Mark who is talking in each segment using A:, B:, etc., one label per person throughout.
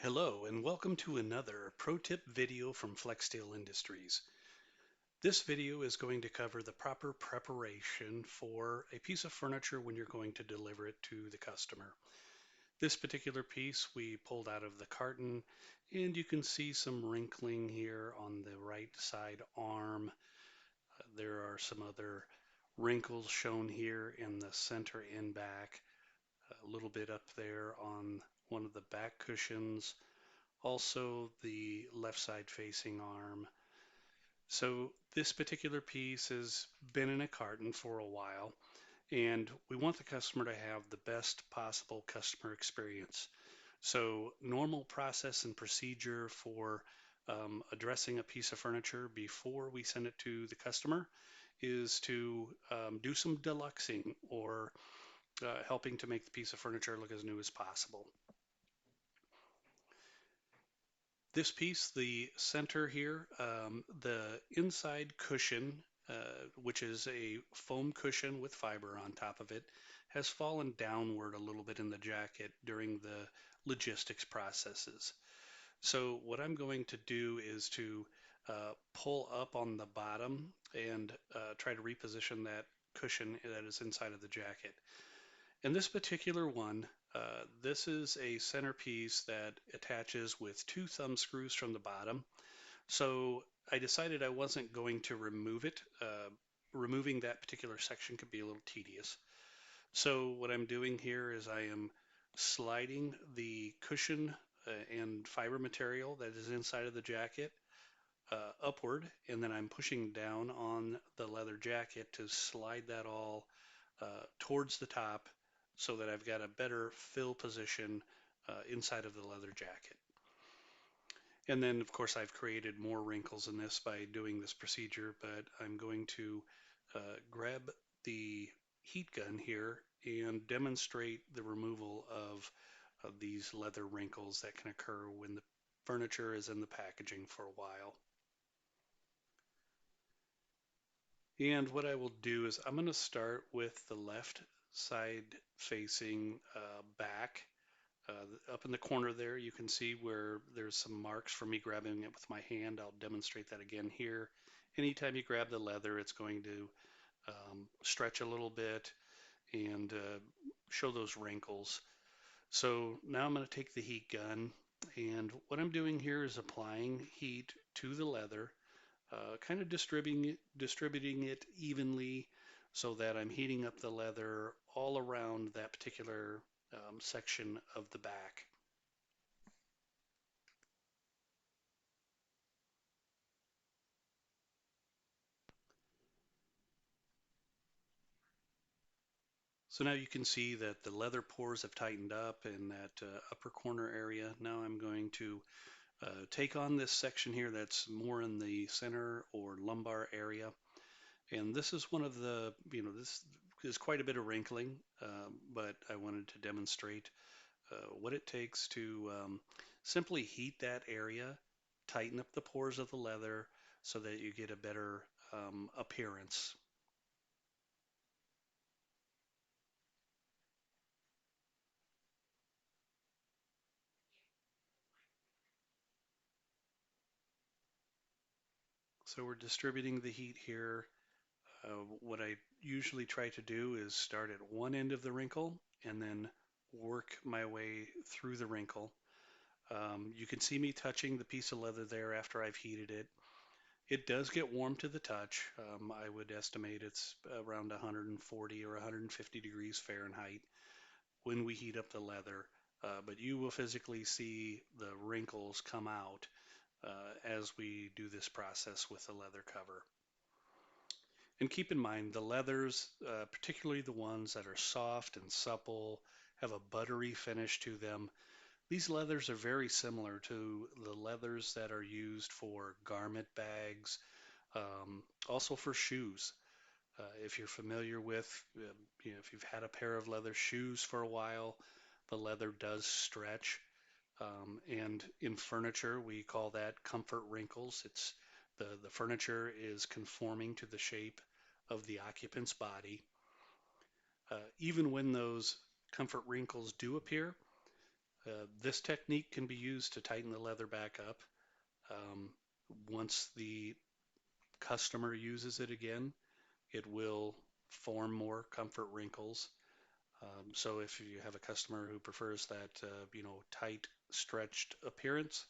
A: Hello and welcome to another pro tip video from Flexsteel Industries. This video is going to cover the proper preparation for a piece of furniture when you're going to deliver it to the customer. This particular piece we pulled out of the carton and you can see some wrinkling here on the right side arm. There are some other wrinkles shown here in the center and back, a little bit up there on one of the back cushions, also the left side facing arm. So this particular piece has been in a carton for a while, and we want the customer to have the best possible customer experience. So normal process and procedure for addressing a piece of furniture before we send it to the customer is to do some deluxing or helping to make the piece of furniture look as new as possible. This piece, the center here, the inside cushion, which is a foam cushion with fiber on top of it, has fallen downward a little bit in the jacket during the logistics processes. So what I'm going to do is to pull up on the bottom and try to reposition that cushion that is inside of the jacket. In this particular one, this is a centerpiece that attaches with two thumb screws from the bottom. So I decided I wasn't going to remove it. Removing that particular section could be a little tedious. So what I'm doing here is I am sliding the cushion and fiber material that is inside of the jacket upward, and then I'm pushing down on the leather jacket to slide that all towards the top so that I've got a better fill position inside of the leather jacket. And then, of course, I've created more wrinkles in this by doing this procedure, but I'm going to grab the heat gun here and demonstrate the removal of these leather wrinkles that can occur when the furniture is in the packaging for a while. And what I will do is I'm going to start with the left side facing back. Up in the corner there, you can see where there's some marks for me grabbing it with my hand. I'll demonstrate that again here. Anytime you grab the leather, it's going to stretch a little bit and show those wrinkles. So now I'm going to take the heat gun, and what I'm doing here is applying heat to the leather, kind of distributing it evenly so that I'm heating up the leather all around that particular section of the back. So now you can see that the leather pores have tightened up in that upper corner area. Now I'm going to take on this section here that's more in the center or lumbar area. And this is one of the, this is quite a bit of wrinkling, but I wanted to demonstrate what it takes to simply heat that area, tighten up the pores of the leather so that you get a better appearance. So we're distributing the heat here. What I usually try to do is start at one end of the wrinkle and then work my way through the wrinkle. You can see me touching the piece of leather there after I've heated it. It does get warm to the touch. I would estimate it's around 140 or 150 degrees Fahrenheit when we heat up the leather, but you will physically see the wrinkles come out as we do this process with the leather cover. And keep in mind the leathers, particularly the ones that are soft and supple, have a buttery finish to them. These leathers are very similar to the leathers that are used for garment bags, also for shoes. If you're familiar with, if you've had a pair of leather shoes for a while, the leather does stretch. And in furniture, we call that comfort wrinkles. It's the furniture is conforming to the shape of the occupant's body. Even when those comfort wrinkles do appear, This technique can be used to tighten the leather back up. Um, Once the customer uses it again, it will form more comfort wrinkles. So if you have a customer who prefers that, tight, stretched appearance,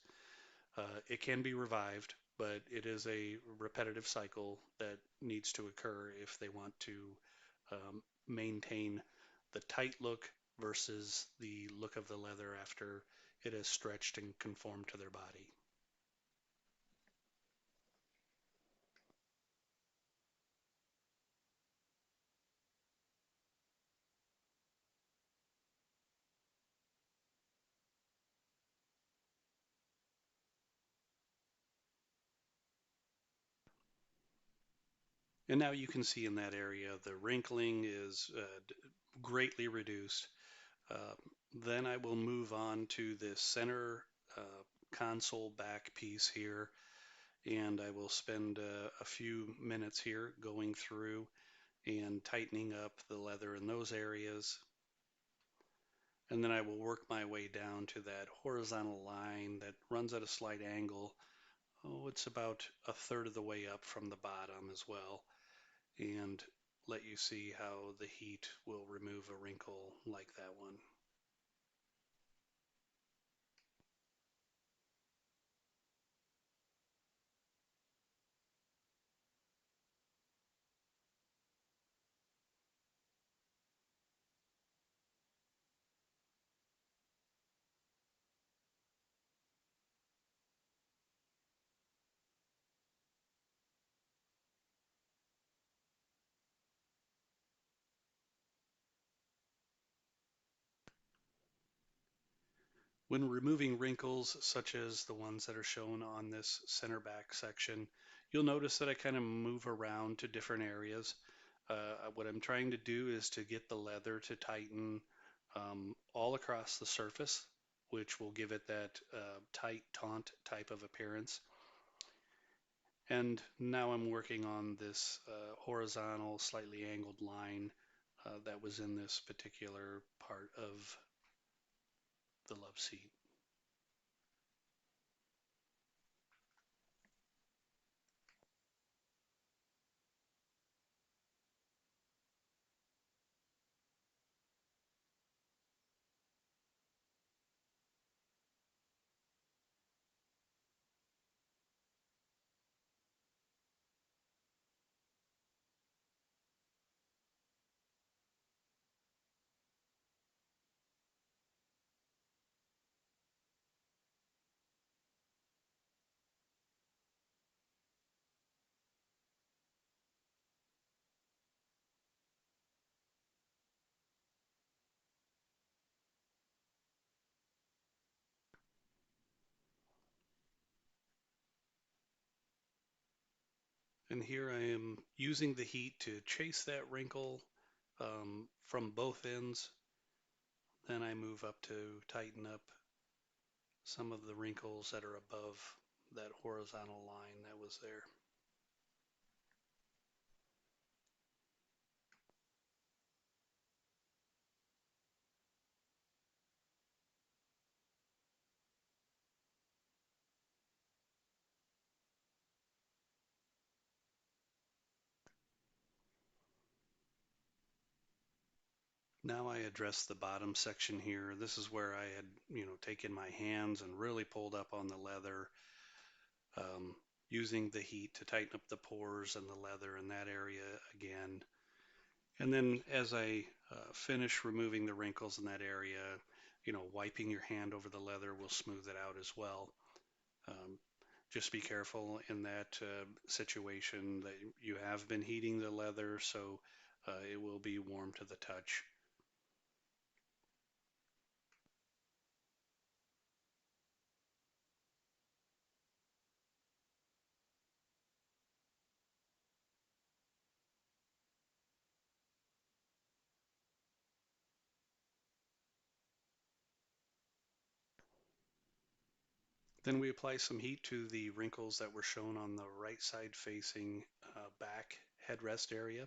A: it can be revived, but it is a repetitive cycle that needs to occur if they want to maintain the tight look versus the look of the leather after it has stretched and conformed to their body. And now you can see in that area the wrinkling is greatly reduced. Uh, then I will move on to the center console back piece here, and I will spend a few minutes here going through and tightening up the leather in those areas. And then I will work my way down to that horizontal line that runs at a slight angle. Oh, it's about a third of the way up from the bottom as well, and let you see how the heat will remove a wrinkle like that one. When removing wrinkles, such as the ones that are shown on this center back section, you'll notice that I kind of move around to different areas. What I'm trying to do is to get the leather to tighten all across the surface, which will give it that tight taunt type of appearance. And now I'm working on this horizontal, slightly angled line that was in this particular part of the love seat. And here I am using the heat to chase that wrinkle from both ends. Then I move up to tighten up some of the wrinkles that are above that horizontal line that was there. Now I address the bottom section here. This is where I had, taken my hands and really pulled up on the leather, um, using the heat to tighten up the pores and the leather in that area again. And then as I finish removing the wrinkles in that area, wiping your hand over the leather will smooth it out as well. Um, just be careful in that situation that you have been heating the leather, so it will be warm to the touch. Then we apply some heat to the wrinkles that were shown on the right side facing back headrest area.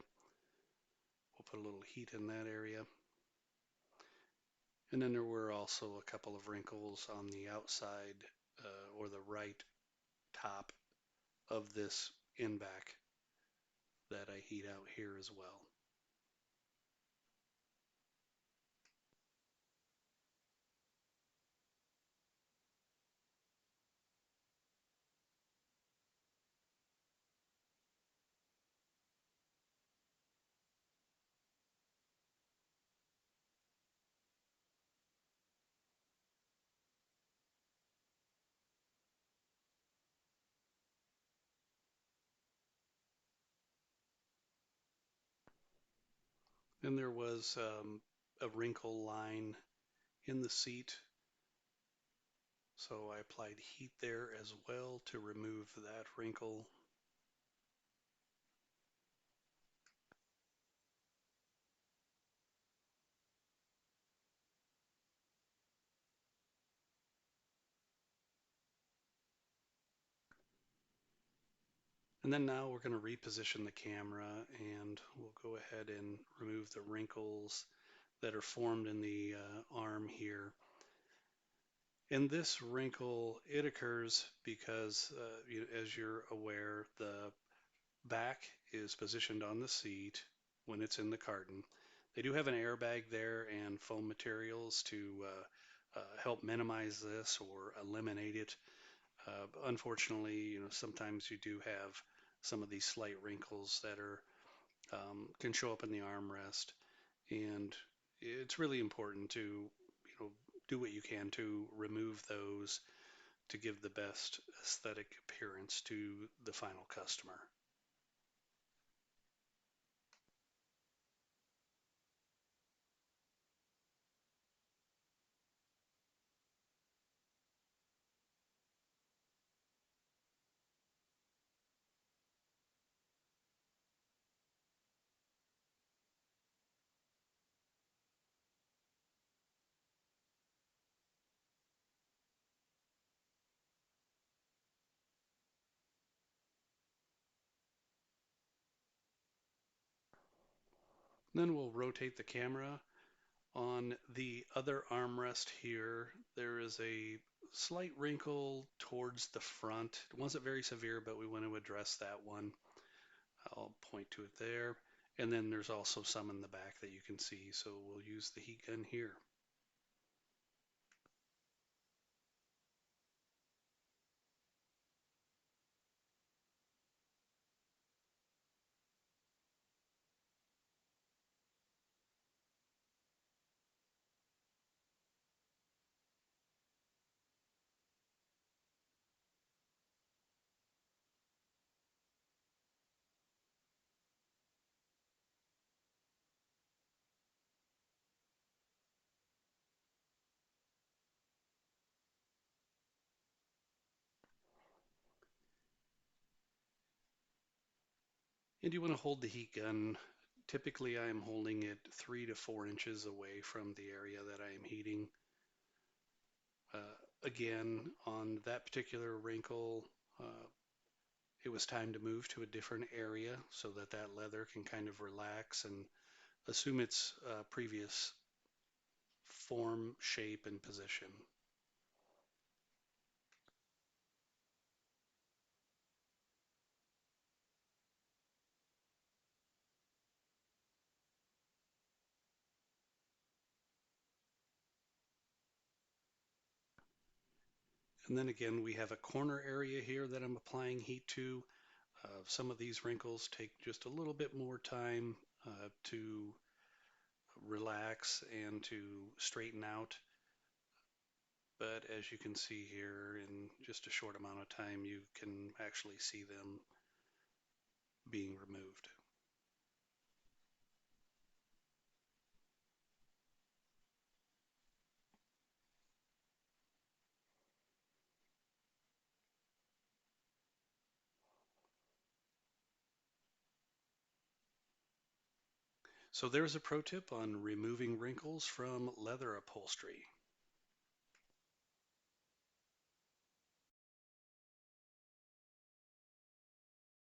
A: We'll put a little heat in that area. And then there were also a couple of wrinkles on the outside or the right top of this in back that I heat out here as well. Then there was a wrinkle line in the seat, so I applied heat there as well to remove that wrinkle. And then now we're going to reposition the camera and we'll go ahead and remove the wrinkles that are formed in the arm here. And this wrinkle, it occurs because, as you're aware, the back is positioned on the seat when it's in the carton. They do have an airbag there and foam materials to help minimize this or eliminate it. Unfortunately, sometimes you do have some of these slight wrinkles that are can show up in the armrest, and it's really important to do what you can to remove those to give the best aesthetic appearance to the final customer. Then we'll rotate the camera. On the other armrest here, there is a slight wrinkle towards the front. It wasn't very severe, but we want to address that one. I'll point to it there. And then there's also some in the back that you can see, so we'll use the heat gun here. And you want to hold the heat gun. Typically, I am holding it 3 to 4 inches away from the area that I am heating. Again, on that particular wrinkle, it was time to move to a different area so that that leather can kind of relax and assume its previous form, shape, and position. And then again, we have a corner area here that I'm applying heat to. Some of these wrinkles take just a little bit more time to relax and to straighten out. But as you can see here, in just a short amount of time, you can actually see them being removed. So there's a pro tip on removing wrinkles from leather upholstery.